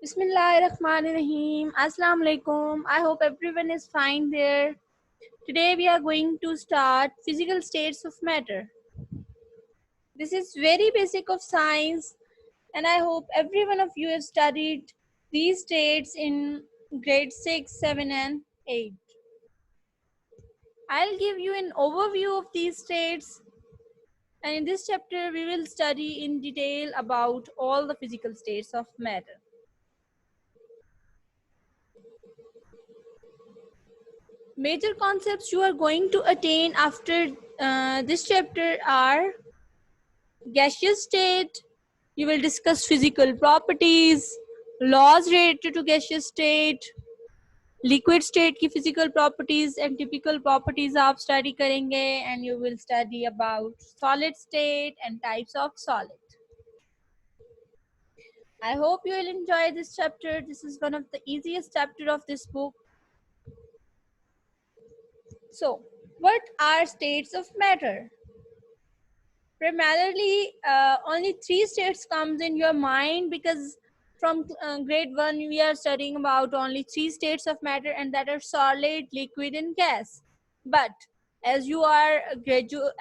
Bismillahirrahmanirrahim. Assalamu alaikum. I hope everyone is fine there. Today we are going to start physical states of matter. This is very basic of science and I hope every one of you have studied these states in grade 6, 7 and 8. I'll give you an overview of these states, and in this chapter we will study in detail about all the physical states of matter. Major concepts you are going to attain after this chapter are gaseous state. You will discuss physical properties, laws related to gaseous state, liquid state की physical properties and typical properties आप study करेंगे, and you will study about solid state and types of solid. I hope you will enjoy this chapter. This is one of the easiest chapter of this book. So, what are states of matter? Primarily, only three states comes in your mind because from grade 1 we are studying about only three states of matter, and that are solid, liquid and gas. But as you are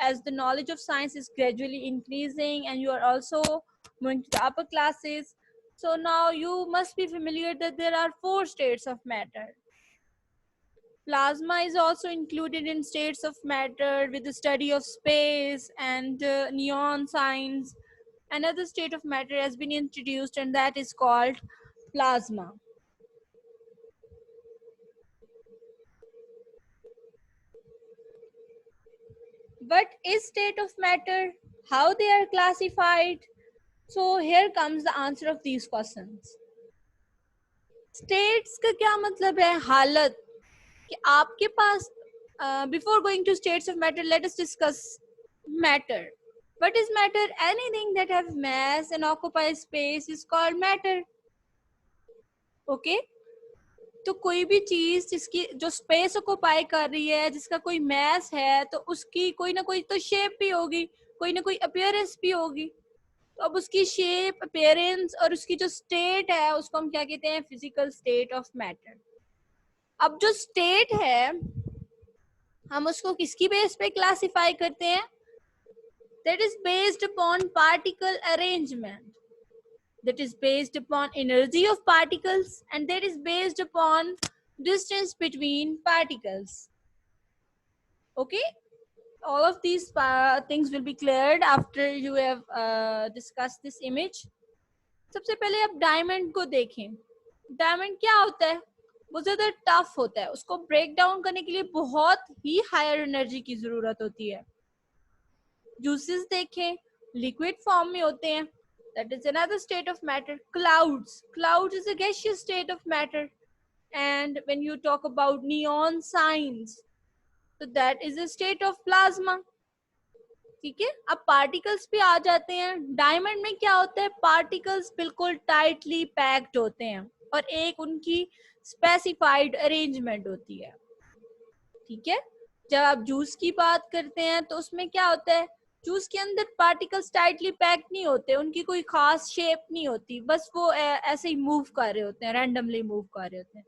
as the knowledge of science is gradually increasing and you are also going to the upper classes, so now you must be familiar that there are four states of matter. Plasma is also included in states of matter with the study of space and neon signs. Another state of matter has been introduced, and that is called plasma. What is state of matter? How they are classified? So here comes the answer of these questions. States का क्या मतलब है? हालत कि आपके पास before going to states of matter, let us discuss matter. What is matter? Anything that have mass and occupies space is called matter. Okay? तो कोई भी चीज जिसकी जो स्पेस ऑक्युपाई कर रही है, जिसका कोई मैस है, तो उसकी कोई ना कोई तो शेप भी होगी, कोई ना कोई अपीयरेंस भी होगी. तो अब उसकी शेप, अपीयरेंस और उसकी जो स्टेट है उसको हम क्या कहते हैं? Physical state of matter. अब जो स्टेट है हम उसको किसकी बेस पे क्लासिफाई करते हैं? That is based upon particle arrangement, that is based upon energy of particles, and that is based upon distance between particles. Okay, all of these things will be cleared after you have discussed this image. सबसे पहले आप diamond को देखें. Diamond क्या होता है? वो ज्यादा टफ होता है, उसको ब्रेक डाउन करने के लिए बहुत ही हायर एनर्जी की जरूरत होती है. जूसेस देखें, लिक्विड फॉर्म में होते हैं. That is another state of matter. Clouds is a gaseous state of matter. And when you talk about neon signs, so that is a state of plasma. ठीक है, अब पार्टिकल्स पे आ जाते हैं. डायमंड में क्या होता है? पार्टिकल्स बिल्कुल टाइटली पैक्ड होते हैं और एक उनकी स्पेसिफाइड अरेंजमेंट होती है. ठीक है, जब आप जूस की बात करते हैं तो उसमें क्या होता है? जूस के अंदर पार्टिकल्स टाइटली पैक नहीं होते, उनकी कोई खास शेप नहीं होती, बस वो ऐसे ही मूव कर रहे होते हैं, रैंडमली मूव कर रहे होते हैं.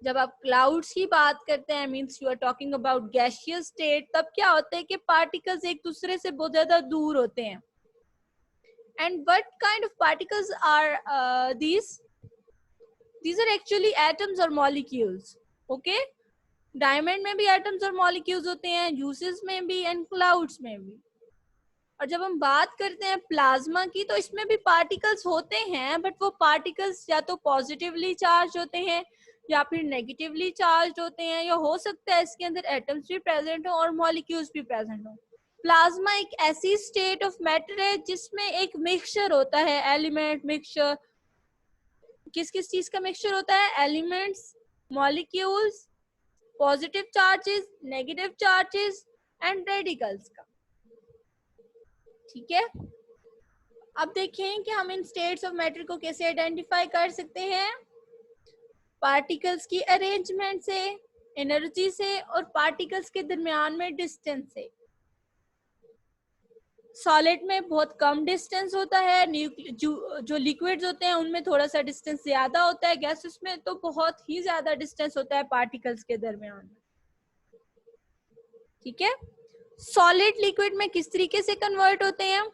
जब आप क्लाउड्स की बात करते हैं, means you are talking about gaseous state, तब क्या होता है कि पार्टिकल्स एक दूसरे से बहुत ज्यादा दूर होते हैं. And what kind of particles are these are actually atoms or molecules. Okay, diamond में भी एटम्स और मॉलिक्यूल्स होते हैं, जूसेस में भी एंड क्लाउड्स में भी. और जब हम बात करते हैं प्लाज्मा की, तो इसमें भी पार्टिकल्स होते हैं, बट वो पार्टिकल्स या तो पॉजिटिवली चार्ज होते हैं या फिर नेगेटिवली चार्ज होते हैं, या हो सकता है इसके अंदर एटम्स भी प्रेजेंट हो और मॉलिक्यूल्स भी प्रेजेंट हो. प्लाज्मा एक ऐसी स्टेट ऑफ मैटर है जिसमें एक मिक्सचर होता है, एलिमेंट मिक्सचर. किस किस चीज का मिक्सचर होता है? Elements, molecules, positive charges, negative charges and radicals का. ठीक है, अब देखें कि हम इन स्टेट्स ऑफ मैटर को कैसे आइडेंटिफाई कर सकते हैं. पार्टिकल्स की अरेंजमेंट से, एनर्जी से और पार्टिकल्स के दरमियान में डिस्टेंस से. सॉलिड में बहुत कम डिस्टेंस होता है, जो लिक्विड्स होते हैं उनमें थोड़ा सा डिस्टेंस ज्यादा होता है, गैसेस में तो बहुत ही ज्यादा डिस्टेंस होता है पार्टिकल्स के दरमियान। ठीक है, सॉलिड लिक्विड में किस तरीके से कन्वर्ट होते हैं?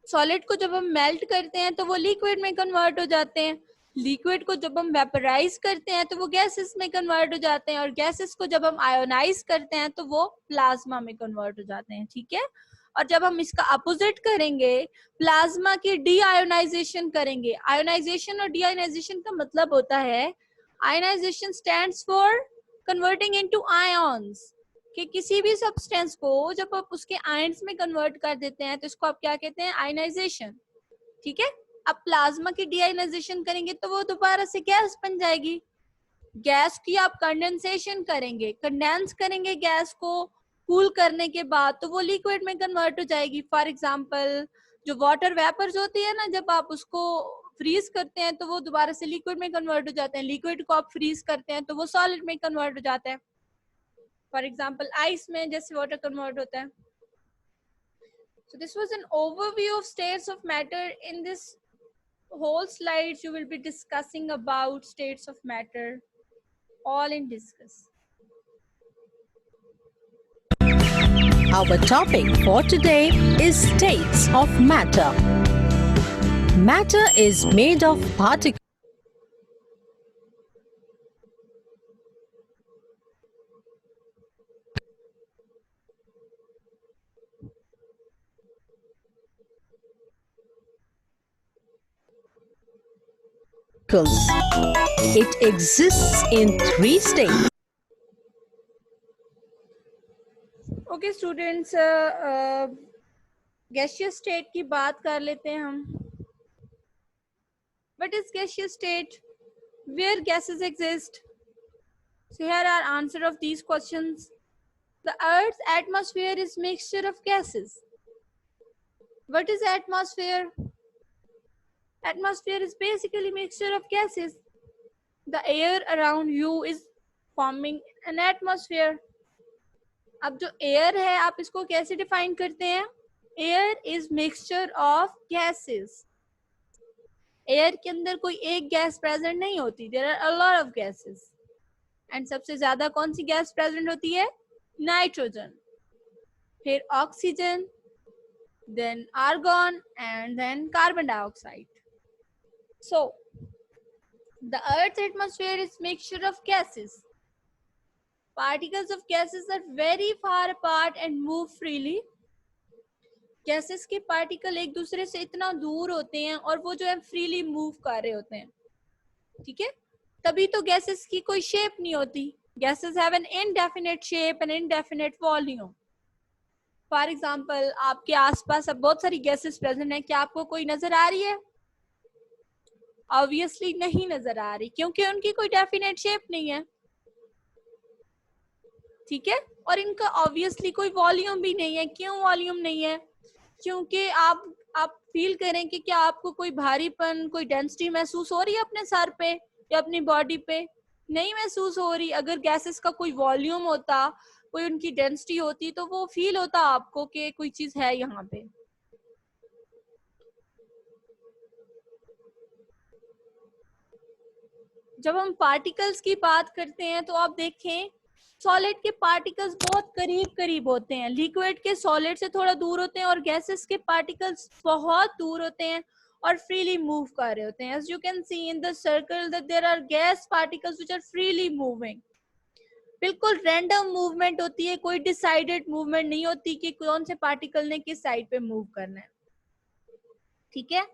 सॉलिड को जब हम मेल्ट करते हैं तो वो लिक्विड में कन्वर्ट हो जाते हैं, लिक्विड को जब हम वेपराइज करते हैं तो वो गैसेस में कन्वर्ट हो जाते हैं, और गैसेस को जब हम आयोनाइज करते हैं तो वो प्लाज्मा में कन्वर्ट हो जाते हैं। ठीक है, और जब हम इसका अपोजिट करेंगे, प्लाज्मा की डी आयोनाइजेशन करेंगे। आयोनाइजेशन और डी आयोनाइजेशन का मतलब होता है, ionization stands for converting into ions, कि किसी भी सब्सटेंस को जब आप उसके आयंस में कन्वर्ट कर देते हैं तो इसको आप क्या कहते हैं? आयनाइजेशन। ठीक है, अब प्लाज्मा की डीआयनाइजेशन करेंगे तो वो दोबारा से गैस बन जाएगी। गैस की आप कंडेंसेशन करेंगे, कंडेंस करेंगे गैस को, कूल करने के बाद तो वो लिक्विड में कन्वर्ट हो जाएगी। फॉर एग्जांपल जो वाटर वेपर्स होती है ना, जब आप उसको फ्रीज करते हैं तो वो दोबारा से लिक्विड में कन्वर्ट हो जाते हैं, लिक्विड को आप फ्रीज करते हैं तो वो सॉलिड में कन्वर्ट हो जाता है। फॉर एग्जाम्पल आइस में जैसे वाटर कन्वर्ट होता है। So this was an overview of states of matter. In this whole slides you will be discussing about states of matter, all in discuss. Our topic for today is states of matter. Matter is made of particles It exists in 3 states. Okay students, gaseous state की बात कर लेते हैं हम. What is gaseous state? Where gases exist? So here are answer of these questions. The Earth's atmosphere is mixture of gases. What is atmosphere? Atmosphere is basically mixture of gases. The air around you is forming an atmosphere. अब जो air है आप इसको कैसे define करते हैं? Air is mixture of gases. Air के अंदर कोई एक गैस प्रेजेंट नहीं होती, there are a lot of gases. And सबसे ज्यादा कौन सी गैस प्रेजेंट होती है? नाइट्रोजन, फिर oxygen, then argon and then carbon dioxide. So the Earth's atmosphere is mixture of gases. Particles of gases are very far apart and move freely. Gases के particle एक दूसरे से इतना दूर होते हैं और वो जो है फ्रीली मूव कर रहे होते हैं. ठीक है, तभी तो गैसेस की कोई शेप नहीं होती. Gases have an indefinite shape and indefinite volume. For example आपके आसपास अब बहुत सारी गैसेस प्रेजेंट हैं, क्या आपको कोई नजर आ रही है? ऑब्वियसली नहीं नजर आ रही, क्योंकि उनकी कोई डेफिनेट शेप नहीं है. ठीक है, और इनका ऑब्वियसली कोई वॉल्यूम भी नहीं है. क्यों वॉल्यूम नहीं है? क्योंकि आप फील करें कि क्या आपको कोई भारीपन, कोई डेंसिटी महसूस हो रही है अपने सर पे या अपनी बॉडी पे? नहीं महसूस हो रही. अगर गैसेस का कोई वॉल्यूम होता, कोई उनकी डेंसिटी होती तो वो फील होता आपको कि कोई चीज है यहाँ पे. जब हम पार्टिकल्स की बात करते हैं तो आप देखें सॉलिड के पार्टिकल्स बहुत करीब करीब होते हैं, लिक्विड के सॉलिड से थोड़ा दूर होते हैं, और गैसेस के पार्टिकल्स बहुत दूर होते हैं और फ्रीली मूव कर रहे होते हैं. As you can see in the circle that there are gas particles which are freely moving. बिल्कुल रैंडम मूवमेंट होती है, कोई डिसाइडेड मूवमेंट नहीं होती कि कौन से पार्टिकल ने किस साइड पे मूव करना है. ठीक है,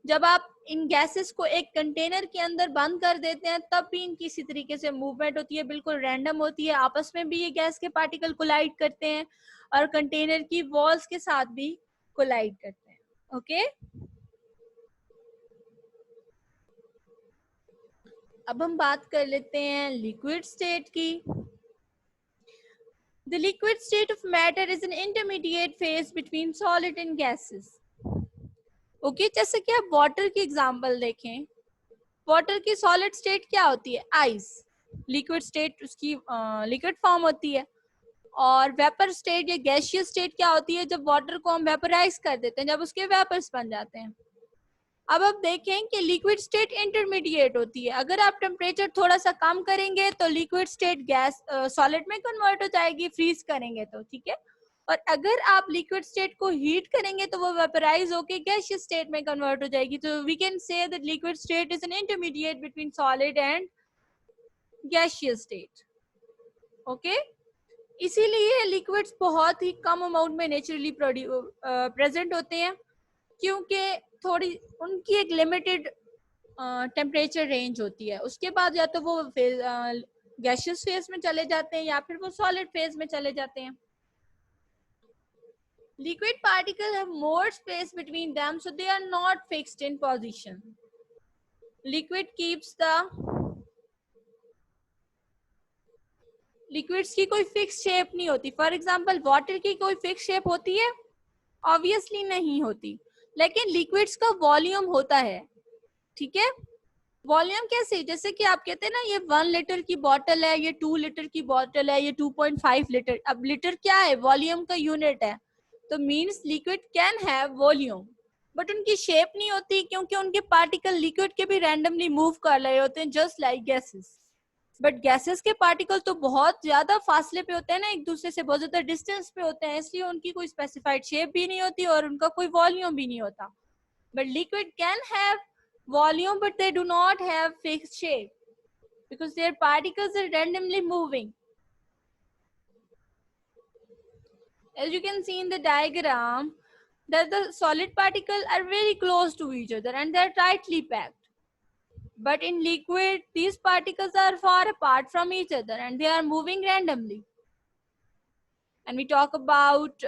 जब आप इन गैसेस को एक कंटेनर के अंदर बंद कर देते हैं तब भी इनकी इसी तरीके से मूवमेंट होती है, बिल्कुल रैंडम होती है. आपस में भी ये गैस के पार्टिकल कोलाइड करते हैं और कंटेनर की वॉल्स के साथ भी कोलाइड करते हैं. ओके, अब हम बात कर लेते हैं लिक्विड स्टेट की. The liquid state of matter is an intermediate phase between solid and gases. Okay, जैसे कि आप वाटर की एग्जांपल देखें, वाटर की सॉलिड स्टेट क्या होती है? आइस. लिक्विड स्टेट उसकी लिक्विड फॉर्म होती है. और वेपर स्टेट या गैसियस स्टेट क्या होती है? जब वाटर को हम वेपराइज कर देते हैं, जब उसके वेपर्स बन जाते हैं। अब आप देखें कि लिक्विड स्टेट इंटरमीडिएट होती है। अगर आप टेम्परेचर थोड़ा सा कम करेंगे तो लिक्विड स्टेट गैस सॉलिड में कन्वर्ट हो जाएगी, फ्रीज करेंगे तो, ठीक है। और अगर आप लिक्विड स्टेट को हीट करेंगे तो वो वेपराइज होके गैसियस स्टेट में कन्वर्ट हो जाएगी। तो we can say that liquid state is an intermediate between solid and gaseous state. Okay, इसीलिए लिक्विड्स बहुत ही कम अमाउंट में नेचुरली प्रेजेंट होते हैं, क्योंकि थोड़ी उनकी एक लिमिटेड टेम्परेचर रेंज होती है। उसके बाद या तो वो गैसियस फेज में चले जाते हैं या फिर वो सॉलिड फेज में चले जाते हैं। Liquid particles have more space between them, so they are not fixed in position. Liquid keeps the liquids की कोई फिक्स शेप नहीं होती। फॉर एग्जाम्पल वाटर की कोई फिक्स शेप होती है? ऑब्वियसली नहीं होती। लेकिन लिक्विड्स का वॉल्यूम होता है, ठीक है। वॉल्यूम कैसे? जैसे कि आप कहते हैं ना, ये 1 लीटर की बॉटल है, ये 2 लीटर की बॉटल है, ये 2.5 लीटर। अब लीटर क्या है? वॉल्यूम का यूनिट है। तो means liquid can have volume, but उनकी शेप नहीं होती, क्योंकि उनके पार्टिकल लिक्विड के भी रैंडमली मूव कर रहे होते हैं, just like gases. But gases के पार्टिकल तो बहुत ज्यादा फासले पे होते हैं ना, एक दूसरे से बहुत ज्यादा डिस्टेंस पे होते हैं, इसलिए उनकी कोई स्पेसिफाइड शेप भी नहीं होती और उनका कोई वॉल्यूम भी नहीं होता। But liquid can have volume, but they do not have fixed shape because their particles are randomly moving. As you can see in the diagram, that the solid particles are very close to each other and they are tightly packed. But in liquid, these particles are far apart from each other and they are moving randomly. And we talk about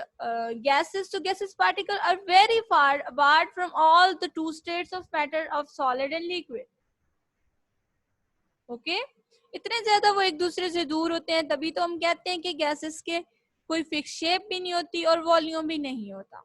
gases. So gaseous particles are very far apart from all the two states of matter of solid and liquid. Okay इतने ज्यादा वो एक दूसरे से दूर होते हैं, तभी तो हम कहते हैं कि गैसेस के कोई फिक्स शेप भी नहीं होती और वॉल्यूम भी नहीं होता।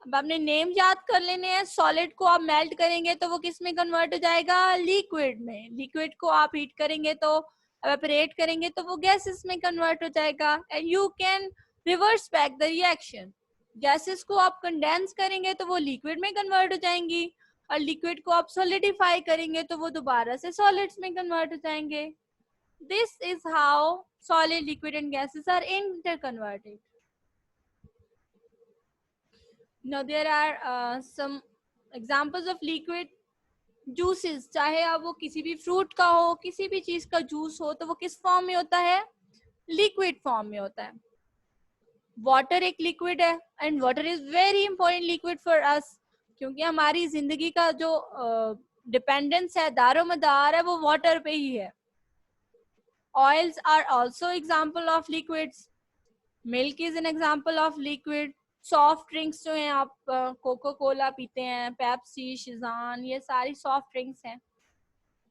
अब आपने नेम याद कर लेने हैं। सॉलिड को आप मेल्ट करेंगे तो वो किस में कन्वर्ट हो जाएगा? लिक्विड में। लिक्विड को आप हीट करेंगे तो, एवेपोरेट करेंगे तो वो गैसेस में कन्वर्ट हो जाएगा। And you can reverse back the reaction. Gases को आप कंडेंस करेंगे तो वो लिक्विड में कन्वर्ट हो जाएंगी, और लिक्विड को आप सॉलिडिफाई करेंगे तो वो दोबारा से सॉलिड्स में कन्वर्ट हो जाएंगे। This is how solid, liquid and gases are interconverted. Now there are some examples of liquid juices. चाहे अब वो किसी भी फ्रूट का हो, किसी भी चीज का जूस हो, तो वो किस फॉर्म में होता है? लिक्विड फॉर्म में होता है। वाटर एक लिक्विड है and water is very important liquid for us, क्योंकि हमारी जिंदगी का जो डिपेंडेंस है, दारोमदार है, वो वाटर पे ही है। Oils are also example of liquids. Milk is an example of liquid. Soft drinks जो हैं, आप कोको कोला पीते हैं, पेप्सी, शिजान, ये सारी सॉफ्ट ड्रिंक्स हैं।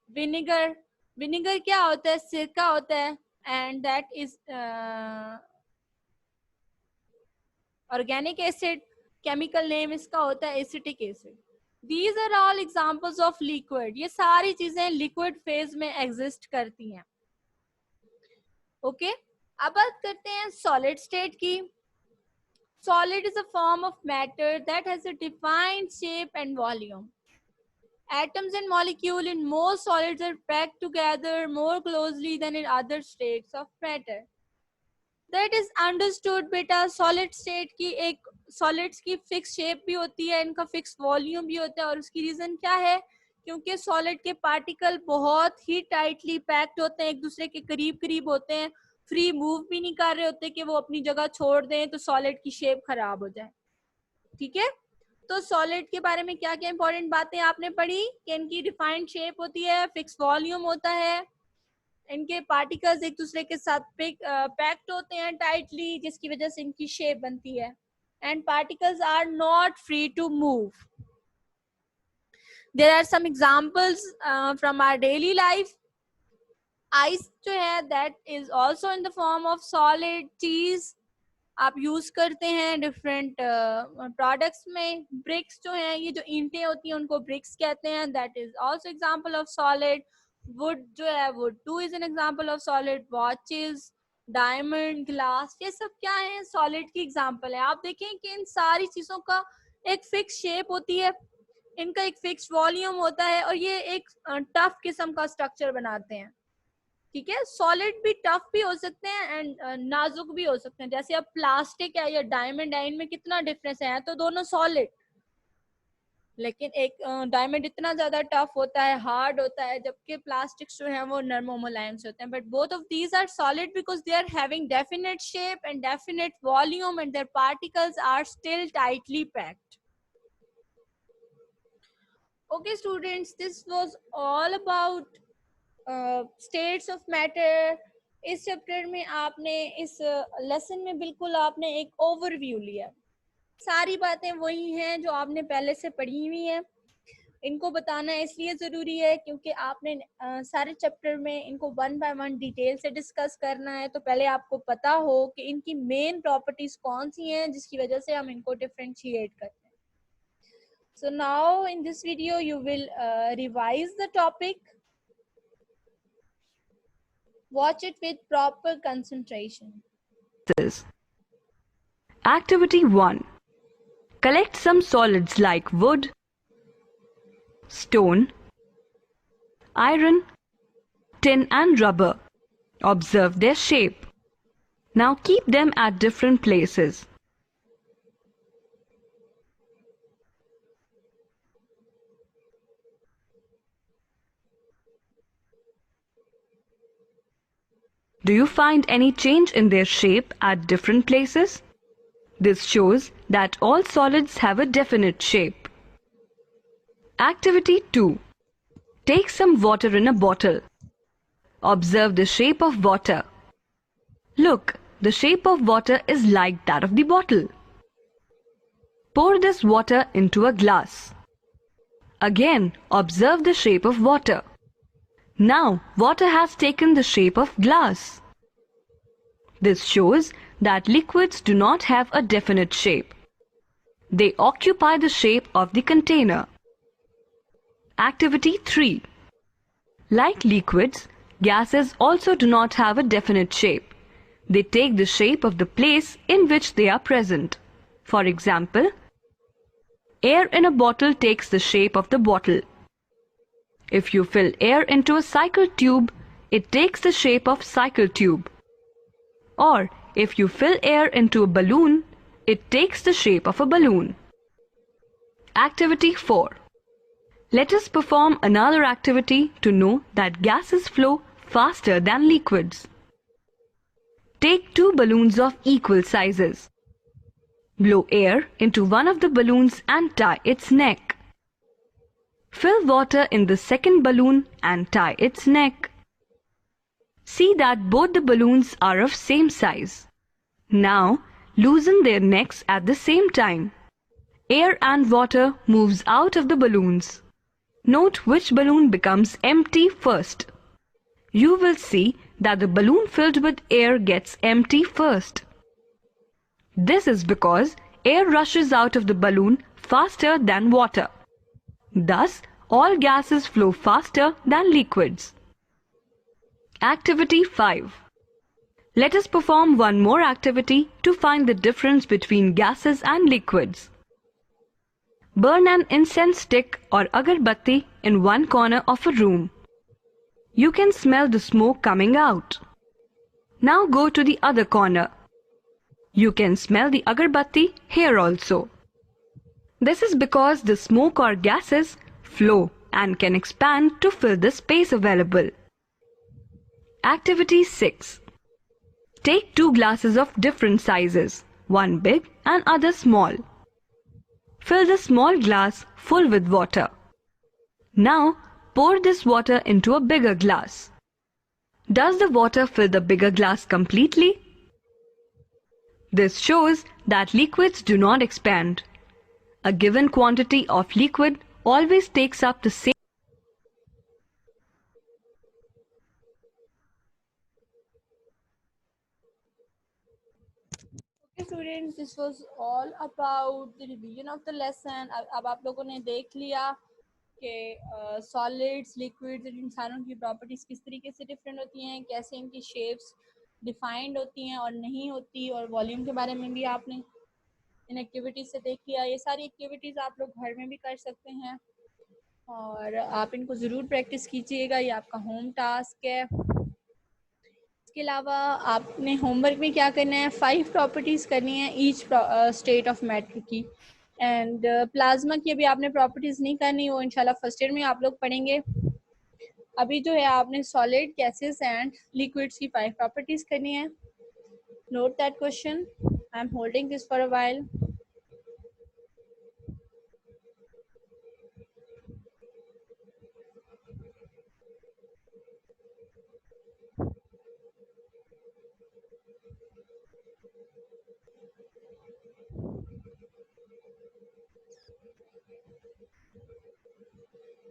विनेगर, विनेगर क्या होता है? सिरका होता है, and that is organic acid. Chemical name इसका होता है acetic acid. These are all examples of liquid. ये सारी चीजें लिक्विड फेज में एग्जिस्ट करती हैं। ओके, अब बात करते हैं सॉलिड स्टेट की। Solid is a form of matter that has a defined shape and volume. Atoms and molecules in most solids are packed together more closely than in other states of matter. That is understood बेटा। solid state की एक solids की fixed shape भी होती है, इनका fixed volume भी होता है, और उसकी reason क्या है? क्योंकि solid के particle बहुत ही tightly packed होते हैं, एक दूसरे के करीब करीब होते हैं, फ्री मूव भी नहीं कर रहे होते कि वो अपनी जगह छोड़ दें तो सॉलिड की शेप खराब हो जाए। ठीक है, तो सॉलिड के बारे में क्या क्या इंपॉर्टेंट बातें आपने पढ़ी कि इनकी डिफाइंड शेप होती है, फिक्स वॉल्यूम होता है, इनके पार्टिकल्स एक दूसरे के साथ पैक्ड होते हैं टाइटली, जिसकी वजह से इनकी शेप बनती है, and particles are not free to move. There are some examples from our daily life. Ice जो है that is also in the form of solid. चीज आप यूज करते हैं डिफरेंट प्रोडक्ट्स में। ब्रिक्स जो हैं, ये जो ईंटें होती हैं उनको ब्रिक्स कहते हैं, that is also example of solid. Would जो है, would two is an example of solid. Watches, diamond, glass, ये सब क्या है, सॉलिड की एग्जांपल है। आप देखें कि इन सारी चीजों का एक फिक्स शेप होती है, इनका एक फिक्स वॉल्यूम होता है और ये एक टफ किस्म का स्ट्रक्चर बनाते हैं। ठीक है, सॉलिड भी टफ भी हो सकते हैं एंड नाजुक भी हो सकते हैं। जैसे अब प्लास्टिक है या डायमंड है, इनमें कितना डिफरेंस है, तो दोनों सॉलिड, लेकिन एक डायमंड इतना ज्यादा टफ होता है, हार्ड होता है, जबकि प्लास्टिक्स जो है वो नर्म और मुलायम से होते हैं। But both of these are solid because they are having definite shape and definite volume and their particles are still tightly packed. Okay students, this was all about states of matter। इस chapter में आपने, इस lesson में बिल्कुल आपने एक overview लिया, सारी बातें वही हैं जो आपने पहले से पढ़ी हुई हैं। इनको बताना इसलिए ज़रूरी है क्योंकि आपने सारे चैप्टर में इनको वन बाय वन डिटेल से डिस्कस करना है, तो पहले आपको पता हो कि इनकी मेन प्रॉपर्टीज कौन सी हैं जिसकी वजह से हम इनको डिफरेंशिएट करते हैं। So now in this video you will revise the topic. Watch it with proper concentration. Activity 1. Collect some solids like wood, stone, iron, tin and rubber. Observe their shape. Now keep them at different places. Do you find any change in their shape at different places? This shows that all solids have a definite shape. Activity 2. Take some water in a bottle. Observe the shape of water. Look, the shape of water is like that of the bottle. Pour this water into a glass. Again, observe the shape of water. Now, water has taken the shape of glass. This shows that liquids do not have a definite shape. They occupy the shape of the container. Activity 3. Like liquids, gases also do not have a definite shape. They take the shape of the place in which they are present. For example, air in a bottle takes the shape of the bottle. If you fill air into a cycle tube, it takes the shape of cycle tube. Or if you fill air into a balloon, it takes the shape of a balloon. Activity 4. Let us perform another activity to know that gases flow faster than liquids. Take two balloons of equal sizes. Blow air into one of the balloons and tie its neck. Fill water in the second balloon and tie its neck. See that both the balloons are of same size. Now, loosen their necks at the same time. Air and water moves out of the balloons. Note which balloon becomes empty first. You will see that the balloon filled with air gets empty first. This is because air rushes out of the balloon faster than water. Thus, all gases flow faster than liquids. Activity 5. Let us perform one more activity to find the difference between gases and liquids. Burn an incense stick or agarbatti in one corner of a room. You can smell the smoke coming out. Now go to the other corner. You can smell the agarbatti here also. This is because the smoke or gases flow and can expand to fill the space available. Activity 6. Take two glasses of different sizes, one big and other small. Fill the small glass full with water. Now pour this water into a bigger glass. Does the water fill the bigger glass completely? This shows that liquids do not expand. A given quantity of liquid always takes up the same. Okay students, this was all about the revision of the lesson। अब आप लोगों ने देख लिया कि solids, liquids और इंसानों की प्रॉपर्टीज किस तरीके से डिफरेंट होती हैं, कैसे इनकी शेप्स डिफाइंड होती हैं और नहीं होती, और वॉल्यूम के बारे में भी आपने इन एक्टिविटीज़ से देख लिया। ये सारी एक्टिविटीज़ आप लोग घर में भी कर सकते हैं और आप इनको ज़रूर प्रैक्टिस कीजिएगा, ये आपका होम टास्क है। इसके अलावा आपने होमवर्क में क्या करना है, 5 प्रॉपर्टीज़ करनी है ईच स्टेट ऑफ मैटर की। एंड प्लाज्मा की अभी आपने प्रॉपर्टीज़ नहीं करनी, वो इंशाल्लाह फर्स्ट ईयर में आप लोग पढ़ेंगे। अभी जो है आपने सॉलिड, गैसेस एंड लिक्विड्स की 5 प्रॉपर्टीज़ करनी है। Note that question, I am holding this for a while.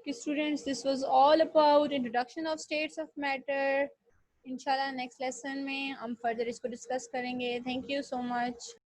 Okay, students, this was all about introduction of states of matter. इंशाल्लाह नेक्स्ट लेसन में हम फर्दर इसको डिस्कस करेंगे। Thank you so much.